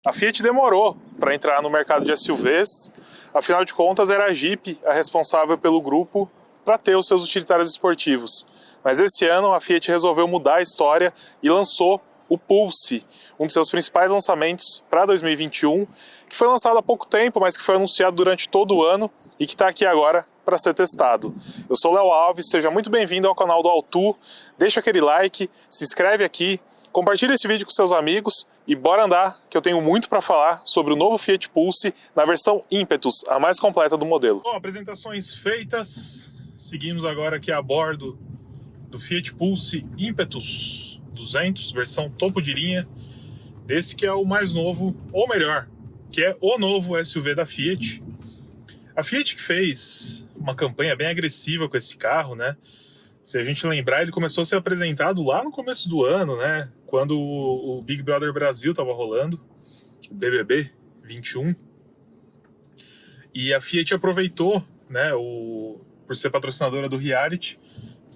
A Fiat demorou para entrar no mercado de SUVs, afinal de contas era a Jeep a responsável pelo grupo para ter os seus utilitários esportivos. Mas esse ano a Fiat resolveu mudar a história e lançou o Pulse, um de seus principais lançamentos para 2021, que foi lançado há pouco tempo, mas que foi anunciado durante todo o ano e que está aqui agora para ser testado. Eu sou o Léo Alves, seja muito bem-vindo ao canal do Autu, deixa aquele like, se inscreve aqui, compartilha esse vídeo com seus amigos e bora andar, que eu tenho muito para falar sobre o novo Fiat Pulse na versão Impetus, a mais completa do modelo. Bom, apresentações feitas, seguimos agora aqui a bordo do Fiat Pulse Impetus 200, versão topo de linha, desse que é o mais novo, ou melhor, que é o novo SUV da Fiat. A Fiat que fez uma campanha bem agressiva com esse carro, né? Se a gente lembrar, ele começou a ser apresentado lá no começo do ano, né? Quando o Big Brother Brasil estava rolando, o BBB 21. E a Fiat aproveitou, né, por ser patrocinadora do reality,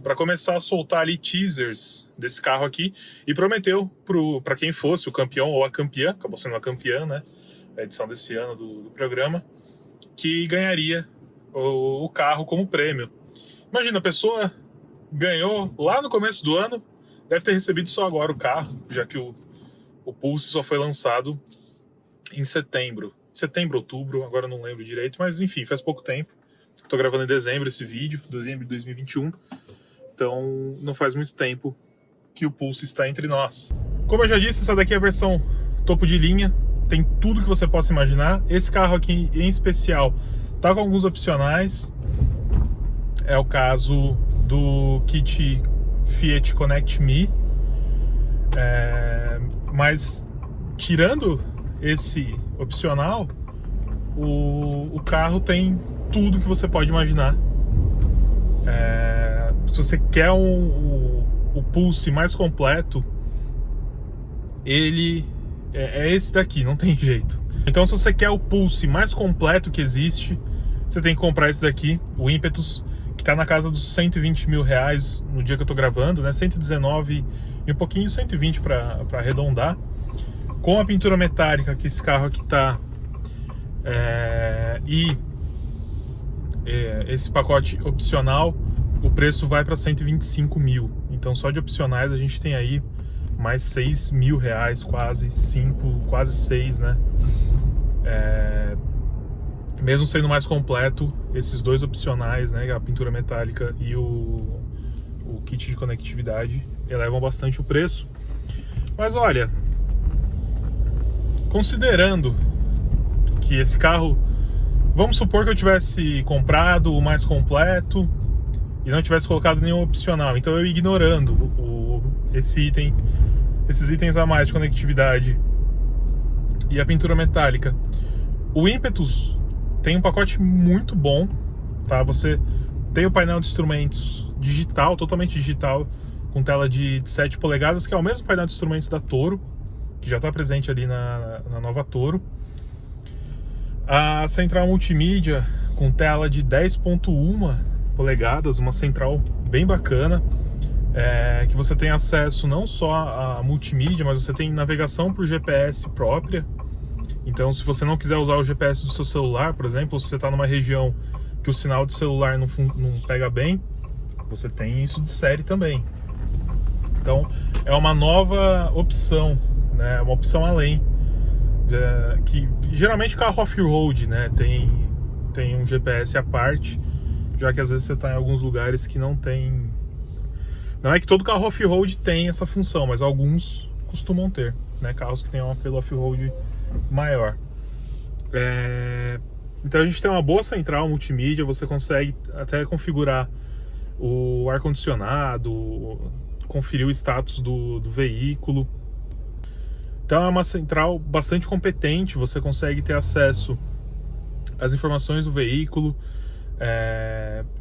para começar a soltar ali teasers desse carro aqui e prometeu para quem fosse o campeão ou a campeã, acabou sendo a campeã, né? A edição desse ano do programa, que ganharia o carro como prêmio. Imagina, a pessoa ganhou lá no começo do ano, deve ter recebido só agora o carro, já que o Pulse só foi lançado em setembro, outubro, agora não lembro direito, mas enfim, faz pouco tempo. Estou gravando em dezembro esse vídeo, dezembro de 2021, então não faz muito tempo que o Pulse está entre nós. Como eu já disse, essa daqui é a versão topo de linha, tem tudo que você possa imaginar. Esse carro aqui em especial tá com alguns opcionais, é o caso do kit Fiat Connect Me, mas tirando esse opcional, o carro tem tudo que você pode imaginar. Se você quer o Pulse mais completo, ele é esse daqui, não tem jeito. Então, se você quer o Pulse mais completo que existe, você tem que comprar esse daqui, o Impetus, que tá na casa dos 120 mil reais no dia que eu tô gravando, né? 119 e um pouquinho, 120 para arredondar. Com a pintura metálica que esse carro aqui tá, esse pacote opcional, o preço vai para 125 mil. Então só de opcionais a gente tem aí mais 6 mil reais, quase 5, quase 6, né? Mesmo sendo mais completo, esses dois opcionais, né, a pintura metálica e o kit de conectividade, elevam bastante o preço. Mas olha, considerando que esse carro, vamos supor que eu tivesse comprado o mais completo e não tivesse colocado nenhum opcional, então eu ignorando esses itens a mais de conectividade e a pintura metálica, o Impetus tem um pacote muito bom, tá? Você tem o painel de instrumentos digital, totalmente digital, com tela de 7 polegadas, que é o mesmo painel de instrumentos da Toro, que já está presente ali na nova Toro. A central multimídia com tela de 10.1 polegadas, uma central bem bacana, que você tem acesso não só a multimídia, mas você tem navegação por GPS própria. Então, se você não quiser usar o GPS do seu celular, por exemplo, se você está numa região que o sinal de celular não pega bem, você tem isso de série também. Então, é uma nova opção, né? Uma opção além, que geralmente carro off-road, né? Tem um GPS à parte, já que às vezes você está em alguns lugares que não tem. Não é que todo carro off-road tem essa função, mas alguns costumam ter, né? Carros que têm um apelo off-road maior. Então a gente tem uma boa central multimídia, você consegue até configurar o ar-condicionado, conferir o status do veículo. Então é uma central bastante competente, você consegue ter acesso às informações do veículo,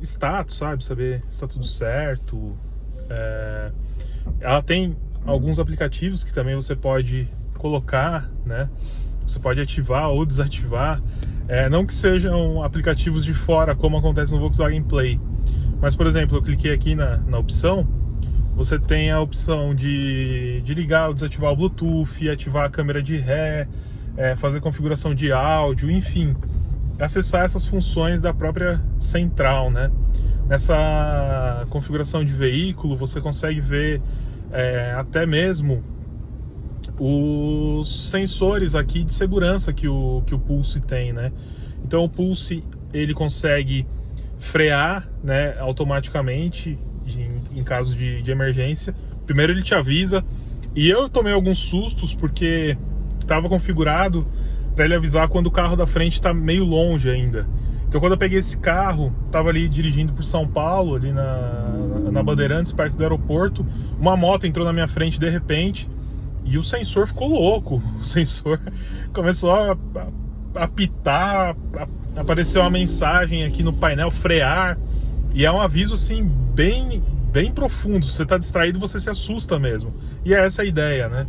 status, saber se está tudo certo. Ela tem alguns aplicativos que também você pode colocar, né? Você pode ativar ou desativar, não que sejam aplicativos de fora, como acontece no Volkswagen Play, mas, por exemplo, eu cliquei aqui na opção, você tem a opção de ligar ou desativar o Bluetooth, ativar a câmera de ré, fazer configuração de áudio, enfim, acessar essas funções da própria central, né? Nessa configuração de veículo, você consegue ver até mesmo os sensores aqui de segurança que o Pulse tem, né? Então o Pulse, ele consegue frear, né, automaticamente em caso de emergência. Primeiro ele te avisa, e eu tomei alguns sustos porque estava configurado para ele avisar quando o carro da frente está meio longe ainda. Então quando eu peguei esse carro, estava ali dirigindo por São Paulo, ali na Bandeirantes, perto do aeroporto, uma moto entrou na minha frente de repente, e o sensor ficou louco. O sensor começou a apitar, apareceu uma mensagem aqui no painel, frear, e é um aviso assim bem profundo. Se você está distraído, você se assusta mesmo. E é essa a ideia, né?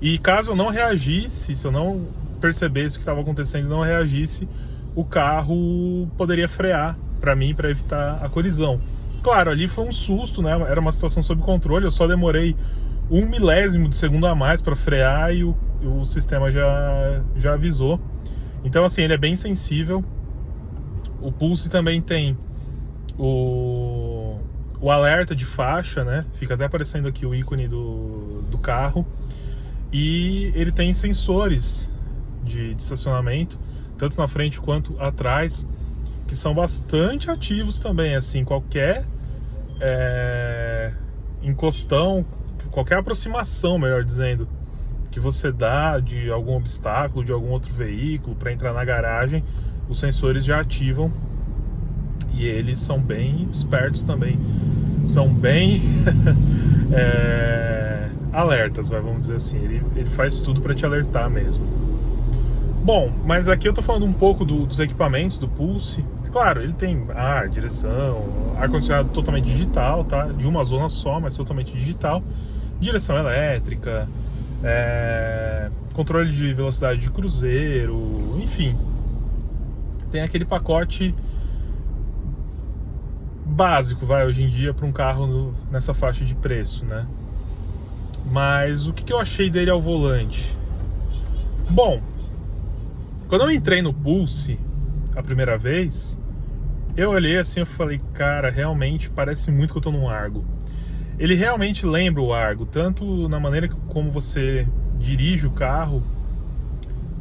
E caso eu não reagisse, se eu não percebesse o que estava acontecendo e não reagisse, o carro poderia frear para mim, para evitar a colisão. Claro, ali foi um susto, né? Era uma situação sob controle, eu só demorei 1 milésimo de segundo a mais para frear e o sistema já avisou. Então assim, ele é bem sensível. O Pulse também tem o alerta de faixa, né? Fica até aparecendo aqui o ícone do carro. E ele tem sensores de estacionamento, tanto na frente quanto atrás, que são bastante ativos também. Assim, qualquer encostão, qualquer aproximação, melhor dizendo, que você dá de algum obstáculo, de algum outro veículo para entrar na garagem, os sensores já ativam. E eles são bem espertos também, são bem alertas, vamos dizer assim. Ele faz tudo para te alertar mesmo. Bom, mas aqui eu tô falando um pouco dos equipamentos do Pulse. Claro, ele tem ar, direção, ar-condicionado totalmente digital, tá? De uma zona só, mas totalmente digital. Direção elétrica, controle de velocidade de cruzeiro, enfim. Tem aquele pacote básico, hoje em dia, para um carro nessa faixa de preço, né? Mas o que eu achei dele ao volante? Bom, quando eu entrei no Pulse a primeira vez, eu olhei assim e falei, cara, realmente parece muito que eu tô num Argo. Ele realmente lembra o Argo, tanto na maneira como você dirige o carro,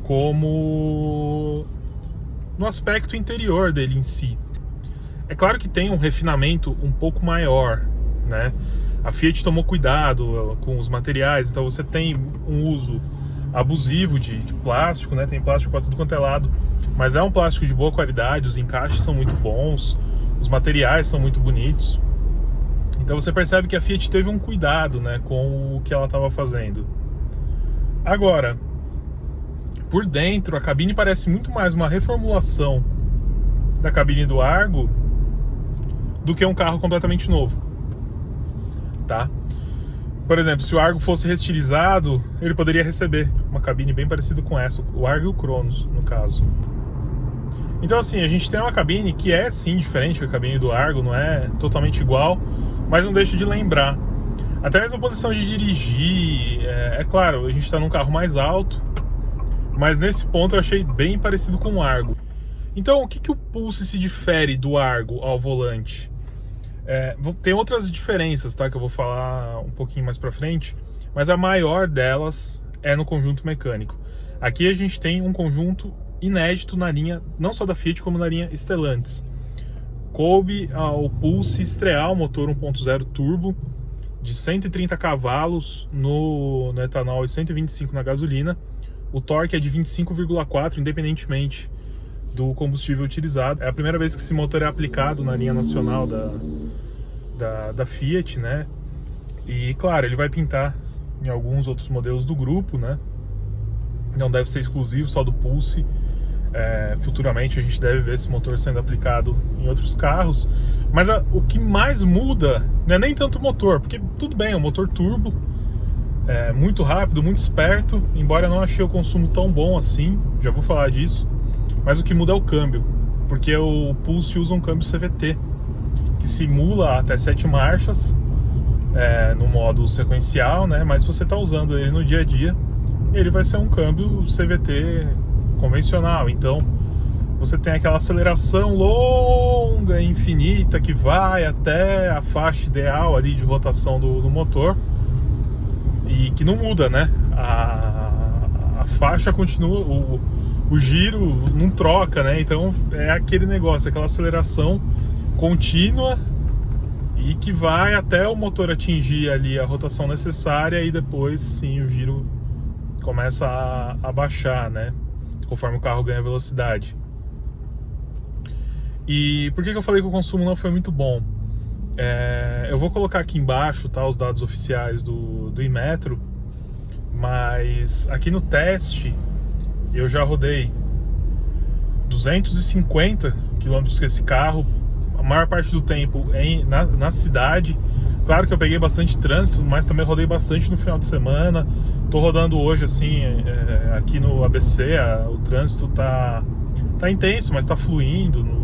como no aspecto interior dele em si. É claro que tem um refinamento um pouco maior, né? A Fiat tomou cuidado com os materiais, então você tem um uso abusivo de plástico, né? Tem plástico para tudo quanto é lado, mas é um plástico de boa qualidade, os encaixes são muito bons, os materiais são muito bonitos. Então você percebe que a Fiat teve um cuidado, né, com o que ela estava fazendo. Agora, por dentro, a cabine parece muito mais uma reformulação da cabine do Argo do que um carro completamente novo, tá? Por exemplo, se o Argo fosse restilizado, ele poderia receber uma cabine bem parecida com essa, o Argo e o Cronos, no caso. Então assim, a gente tem uma cabine que é sim diferente da cabine do Argo, não é totalmente igual, mas não deixa de lembrar. Até mesmo a posição de dirigir, é claro, a gente está num carro mais alto, mas nesse ponto eu achei bem parecido com o Argo. Então, o que o Pulse se difere do Argo ao volante? Tem outras diferenças, tá, que eu vou falar um pouquinho mais pra frente, mas a maior delas é no conjunto mecânico. Aqui a gente tem um conjunto inédito na linha, não só da Fiat, como na linha Stellantis. Coube ao Pulse estrear o motor 1.0 turbo de 130 cavalos no etanol e 125 na gasolina. O torque é de 25,4, independentemente do combustível utilizado. É a primeira vez que esse motor é aplicado na linha nacional da Fiat, né? E claro, ele vai pintar em alguns outros modelos do grupo, né? Não deve ser exclusivo só do Pulse. Futuramente a gente deve ver esse motor sendo aplicado em outros carros. Mas o que mais muda não é nem tanto o motor, porque tudo bem, é um motor turbo, muito rápido, muito esperto, embora eu não achei o consumo tão bom assim, já vou falar disso. Mas o que muda é o câmbio, porque o Pulse usa um câmbio CVT, que simula até 7 marchas no modo sequencial, né? Mas se você está usando ele no dia a dia, ele vai ser um câmbio CVT convencional. Então você tem aquela aceleração longa e infinita que vai até a faixa ideal ali de rotação do motor e que não muda, né? A faixa continua, o giro não troca, né? Então é aquele negócio, aquela aceleração contínua e que vai até o motor atingir ali a rotação necessária e depois sim o giro começa a baixar, né? Conforme o carro ganha velocidade. E por que eu falei que o consumo não foi muito bom? Eu vou colocar aqui embaixo, tá, os dados oficiais do Inmetro, mas aqui no teste eu já rodei 250 km com esse carro, a maior parte do tempo na cidade. Claro que eu peguei bastante trânsito, mas também rodei bastante no final de semana. Tô rodando hoje assim, aqui no ABC, o trânsito tá intenso, mas tá fluindo.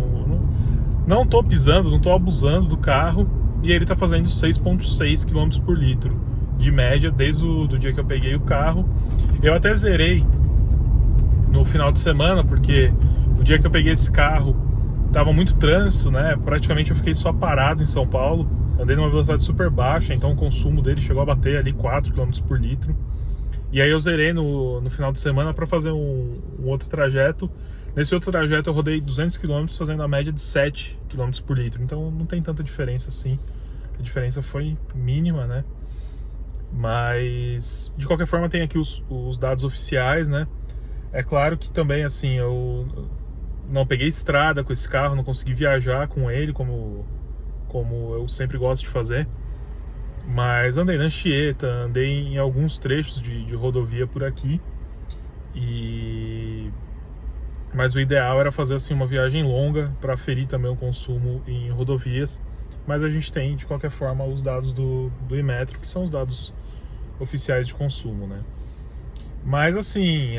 Não tô pisando, não tô abusando do carro. E ele tá fazendo 6,6 km por litro de média desde o dia que eu peguei o carro. Eu até zerei no final de semana, porque o dia que eu peguei esse carro tava muito trânsito, né? Praticamente eu fiquei só parado em São Paulo. Andei numa velocidade super baixa, então o consumo dele chegou a bater ali 4 km por litro. E aí eu zerei no final de semana para fazer um outro trajeto. Nesse outro trajeto eu rodei 200 km fazendo a média de 7 km por litro. Então não tem tanta diferença assim. A diferença foi mínima, né? Mas de qualquer forma tem aqui os dados oficiais, né? É claro que também assim, eu não peguei estrada com esse carro, não consegui viajar com ele como eu sempre gosto de fazer. Mas andei na Anchieta, andei em alguns trechos de rodovia por aqui. Mas o ideal era fazer assim uma viagem longa para aferir também o consumo em rodovias. Mas a gente tem, de qualquer forma, os dados do Inmetro, que são os dados oficiais de consumo, né? Mas assim,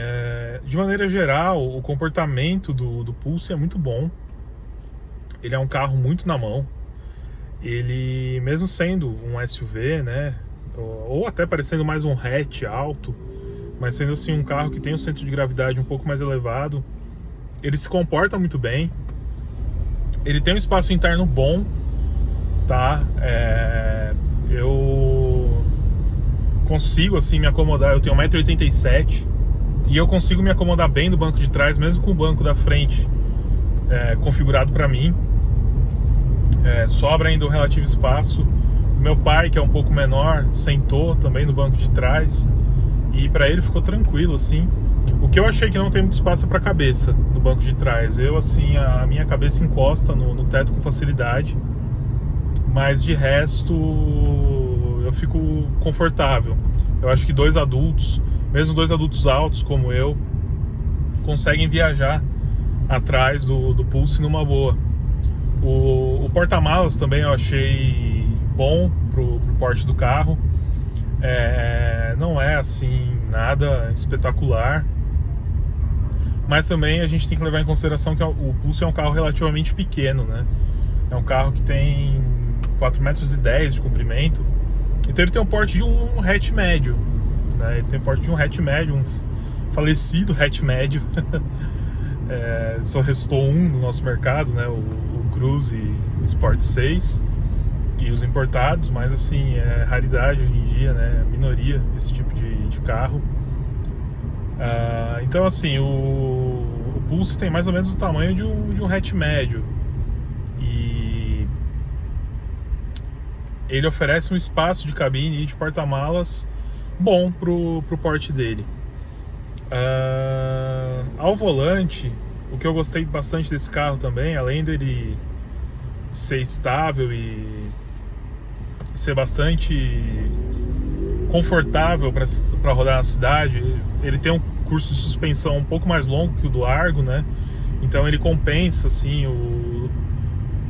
de maneira geral, o comportamento do Pulse é muito bom. Ele é um carro muito na mão. Ele, mesmo sendo um SUV, né, ou até parecendo mais um hatch alto, mas sendo assim um carro que tem um centro de gravidade um pouco mais elevado, ele se comporta muito bem. Ele tem um espaço interno bom, tá? Eu consigo assim me acomodar. Eu tenho 1,87 m e eu consigo me acomodar bem no banco de trás, mesmo com o banco da frente configurado para mim. Sobra ainda um relativo espaço. Meu pai, que é um pouco menor, sentou também no banco de trás e para ele ficou tranquilo assim. O que eu achei que não tem muito espaço para a cabeça no banco de trás. Eu assim, a minha cabeça encosta no teto com facilidade, mas de resto eu fico confortável. Eu acho que dois adultos, mesmo dois adultos altos como eu, conseguem viajar atrás do Pulse numa boa. O porta-malas também eu achei bom pro porte do carro. Não é assim nada espetacular, mas também a gente tem que levar em consideração que o Pulse é um carro relativamente pequeno, né? É um carro que tem 4,10 metros de comprimento, então ele tem um porte de um hatch médio, né? Ele tem o porte de um hatch médio, um falecido hatch médio. Só restou um no nosso mercado, né? O Cruze Sport 6 e os importados, mas assim, é raridade hoje em dia, né? Minoria esse tipo de carro. Então assim, o Pulse tem mais ou menos o tamanho de um hatch médio e ele oferece um espaço de cabine e de porta-malas bom pro porte dele. Ao volante, o que eu gostei bastante desse carro também, além dele ser estável e ser bastante confortável para rodar na cidade, ele tem um curso de suspensão um pouco mais longo que o do Argo, né? Então ele compensa assim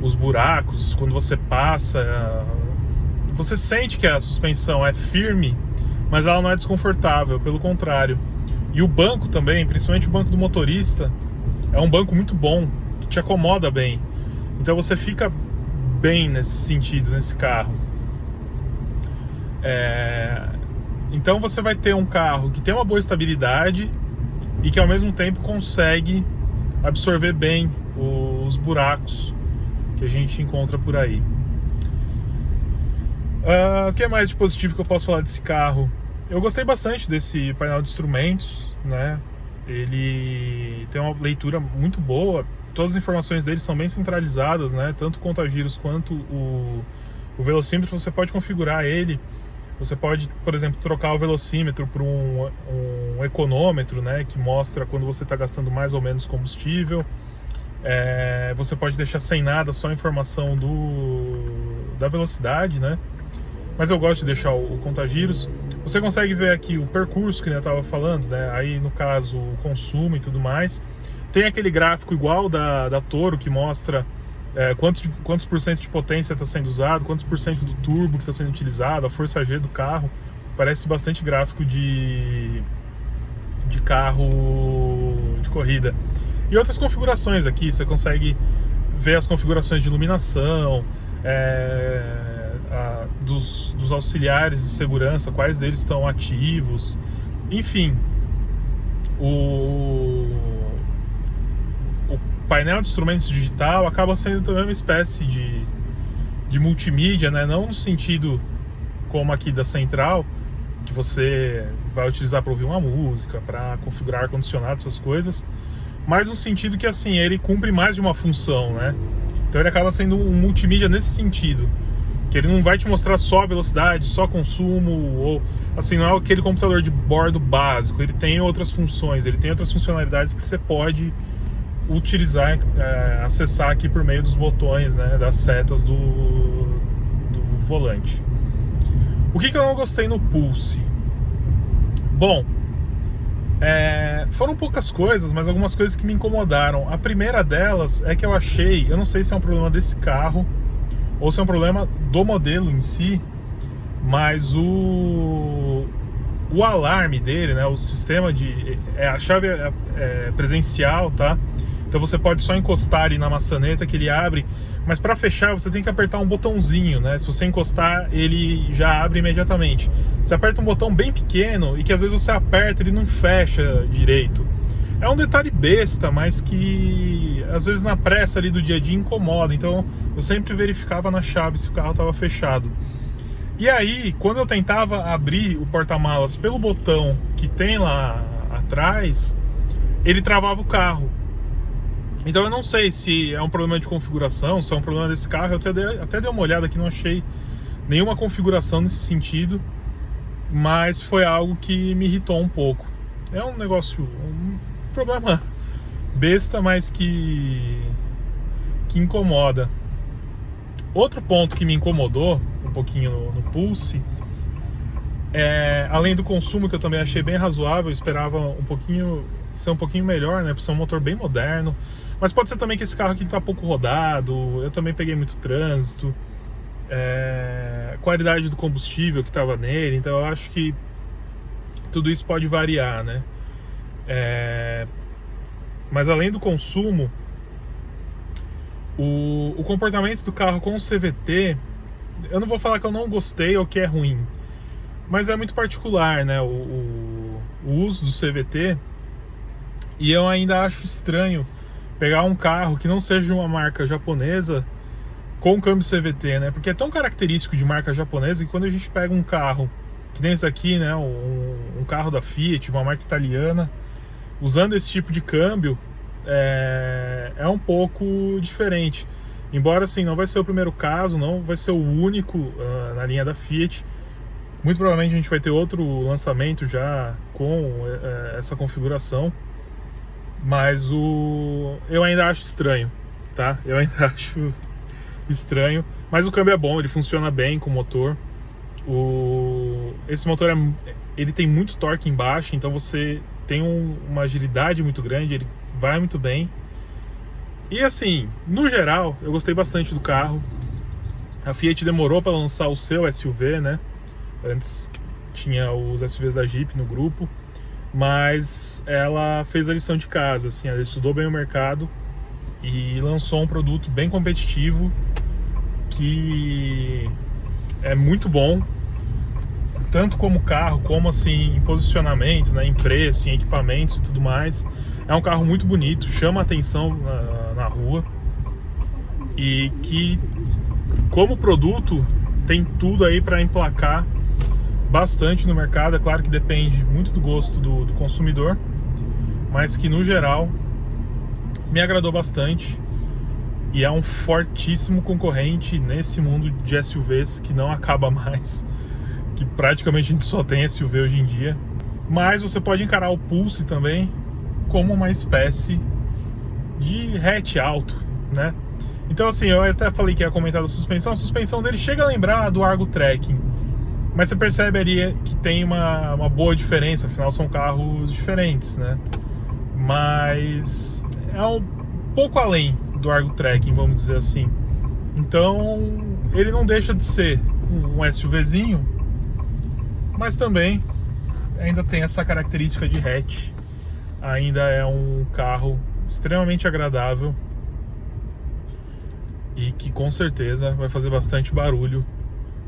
os buracos. Quando você passa, você sente que a suspensão é firme, mas ela não é desconfortável, pelo contrário. E o banco também, principalmente o banco do motorista, é um banco muito bom, que te acomoda bem. Então você fica bem nesse sentido, nesse carro. Então você vai ter um carro que tem uma boa estabilidade e que ao mesmo tempo consegue absorver bem os buracos que a gente encontra por aí. O que é mais de positivo que eu posso falar desse carro? Eu gostei bastante desse painel de instrumentos, né? Ele tem uma leitura muito boa, todas as informações dele são bem centralizadas, né? Tanto o conta-giros quanto o velocímetro, você pode configurar ele. Você pode, por exemplo, trocar o velocímetro por um econômetro, né? Que mostra quando você está gastando mais ou menos combustível. Você pode deixar sem nada, só a informação da velocidade, né? Mas eu gosto de deixar o conta-giros. Você consegue ver aqui o percurso que eu estava falando, né? Aí no caso o consumo e tudo mais. Tem aquele gráfico igual da Toro que mostra quantos por cento de potência está sendo usado, quantos por cento do turbo que está sendo utilizado, a força G do carro. Parece bastante gráfico de carro de corrida. E outras configurações aqui, você consegue ver as configurações de iluminação, dos auxiliares de segurança, quais deles estão ativos, enfim. O painel de instrumentos digital acaba sendo também uma espécie de multimídia, né? Não no sentido como aqui da central, que você vai utilizar para ouvir uma música, para configurar ar-condicionado, essas coisas, mas no sentido que assim, ele cumpre mais de uma função, né? Então ele acaba sendo um multimídia nesse sentido, que ele não vai te mostrar só velocidade, só consumo, ou assim, não é aquele computador de bordo básico, ele tem outras funções, ele tem outras funcionalidades que você pode utilizar, acessar aqui por meio dos botões, né, das setas do volante. O que eu não gostei no Pulse? Bom, foram poucas coisas, mas algumas coisas que me incomodaram. A primeira delas é que eu não sei se é um problema desse carro ou se é um problema do modelo em si, mas o alarme dele, né, o sistema a chave é presencial, tá? Então você pode só encostar ali na maçaneta que ele abre, mas para fechar você tem que apertar um botãozinho, né? Se você encostar, ele já abre imediatamente. Você aperta um botão bem pequeno e que às vezes você aperta, ele não fecha direito. É um detalhe besta, mas que às vezes na pressa ali do dia a dia incomoda. Então eu sempre verificava na chave se o carro estava fechado. E aí, quando eu tentava abrir o porta-malas pelo botão que tem lá atrás, ele travava o carro. Então eu não sei se é um problema de configuração, se é um problema desse carro. Eu até dei uma olhada aqui, não achei nenhuma configuração nesse sentido, mas foi algo que me irritou um pouco. É um problema besta, mas que incomoda. Outro ponto que me incomodou um pouquinho no Pulse, além do consumo, que eu também achei bem razoável, eu esperava ser um pouquinho melhor, né, por ser um motor bem moderno, mas pode ser também que esse carro aqui está pouco rodado, eu também peguei muito trânsito, qualidade do combustível que estava nele, então eu acho que tudo isso pode variar, né? Mas além do consumo, o comportamento do carro com o CVT, eu não vou falar que eu não gostei ou que é ruim, mas é muito particular, né, o uso do CVT, e eu ainda acho estranho pegar um carro que não seja de uma marca japonesa com câmbio CVT, né, porque é tão característico de marca japonesa que quando a gente pega um carro que nem esse daqui, né, um carro da Fiat, uma marca italiana, usando esse tipo de câmbio, é um pouco diferente. Embora assim, não vai ser o primeiro caso, não vai ser o único na linha da Fiat. Muito provavelmente a gente vai ter outro lançamento já com essa configuração. Mas eu ainda acho estranho, tá? Eu ainda acho estranho. Mas o câmbio é bom, ele funciona bem com o motor. Esse motor ele tem muito torque embaixo, então você tem uma agilidade muito grande, ele vai muito bem. E assim, no geral, eu gostei bastante do carro. A Fiat demorou para lançar o seu SUV, né? Antes tinha os SUVs da Jeep no grupo, mas ela fez a lição de casa, assim, ela estudou bem o mercado e lançou um produto bem competitivo que é muito bom. tanto como carro, como assim em posicionamento, né, em preço, em equipamentos e tudo mais. É um carro muito bonito, chama a atenção na rua e que, como produto, tem tudo aí para emplacar bastante no mercado. É claro que depende muito do gosto do consumidor, mas que no geral me agradou bastante e é um fortíssimo concorrente nesse mundo de SUVs que não acaba mais, que praticamente a gente só tem SUV hoje em dia. Mas você pode encarar o Pulse também como uma espécie de hatch alto, né? Então assim, eu até falei que ia comentar da suspensão. A suspensão dele chega a lembrar do Argo Trekking, mas você percebe ali que tem uma boa diferença, afinal são carros diferentes, né? Mas é um pouco além do Argo Trekking, vamos dizer assim. Então ele não deixa de ser um SUVzinho, mas também ainda tem essa característica de hatch. Ainda é um carro extremamente agradável e que com certeza vai fazer bastante barulho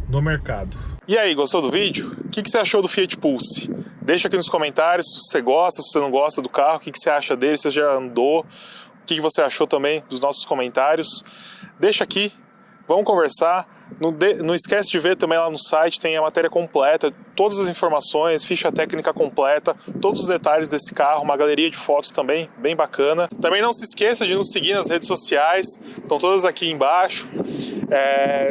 no mercado. E aí, gostou do vídeo? O que você achou do Fiat Pulse? Deixa aqui nos comentários se você gosta, se você não gosta do carro, o que você acha dele, se você já andou, o que você achou também dos nossos comentários. Deixa aqui, vamos conversar. Não esquece de ver também lá no site, tem a matéria completa, todas as informações, ficha técnica completa, todos os detalhes desse carro, uma galeria de fotos também, bem bacana. Também não se esqueça de nos seguir nas redes sociais, estão todas aqui embaixo.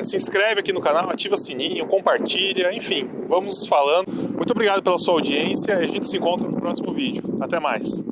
Se inscreve aqui no canal, ativa o sininho, compartilha, enfim, vamos falando. Muito obrigado pela sua audiência e a gente se encontra no próximo vídeo. Até mais!